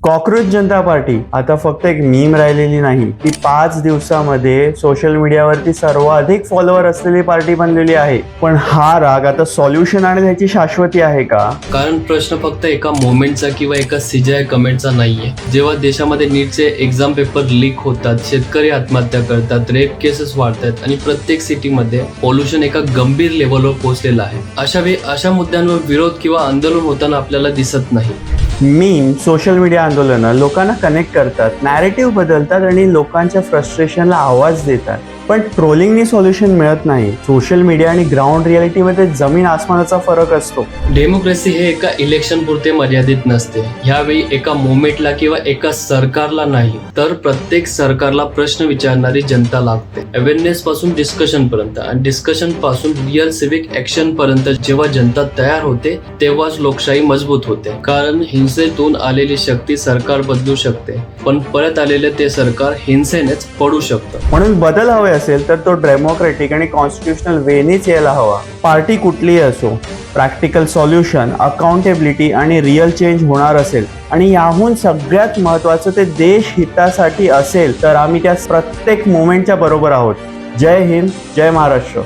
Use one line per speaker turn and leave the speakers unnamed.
Cockroach जनता party आता फक्त एक मीम राहिलेली नाही, ती 5 दिवसामध्ये सोशल मीडियावरती सर्वाधिक फॉलोअर असलेली पार्टी बनलेली आहे. पण हा राग आता सॉल्युशन आणि ह्याची शाश्वती आहे का?
कारण प्रश्न फक्त एका मोमेंटचा किंवा एका सीजीआय कमेंटचा नाहीये. जेव्हा देशामध्ये नीटचे एक्झाम पेपर लीक होतात, शेतकरी आत्महत्या करतात, रेप केसेस वाढतात आणि प्रत्येक सिटीमध्ये पॉल्युशन एका गंभीर लेवलवर पोहोचलेलं आहे, अशा वेळी अशा मुद्द्यांवर विरोध किंवा आंदोलन होताना आपल्याला दिसत नाही.
मीम, सोशल मीडिया आंदोलनं लोकांना कनेक्ट करतात, नॅरेटिव्ह बदलतात आणि लोकांच्या फ्रस्ट्रेशनला आवाज देतात. पण ट्रोलिंगनी सोल्युशन मिळत नाही. सोशल मीडिया आणि ग्राउंड रियालिटीमध्ये जमीन आसमानाचा फरक असतो.
डेमोक्रेसी हे एका इलेक्शन पुरते मर्यादित नसते. ह्यावेळी एका मोमेंटला किंवा एका सरकारला नाही, तर प्रत्येक सरकारला प्रश्न विचारणारी जनता लागते. अवेअरनेस पासून डिस्कशन पर्यंत आणि डिस्कशन पासून रिअल सिव्हिक ऍक्शन पर्यंत जेव्हा जनता तयार होते तेव्हाच लोकशाही मजबूत होते. कारण हिंसेतून आलेली शक्ती सरकार बदलू शकते, पण परत आलेले ते सरकार हिंसेनेच पडू शकतं.
म्हणून बदल हवे असेल तर तो डेमोक्रेटिक आणि कॉन्स्टिट्युशनल वेनीच यायला हवा. पार्टी कुठलीही असो, प्रॅक्टिकल सॉल्युशन, अकाउंटेबिलिटी आणि रिअल चेंज होणार असेल आणि याहून सगळ्यात महत्त्वाचं ते देश हितासाठी असेल तर आम्ही त्या प्रत्येक मोमेंटच्या बरोबर आहोत. जय हिंद, जय महाराष्ट्र.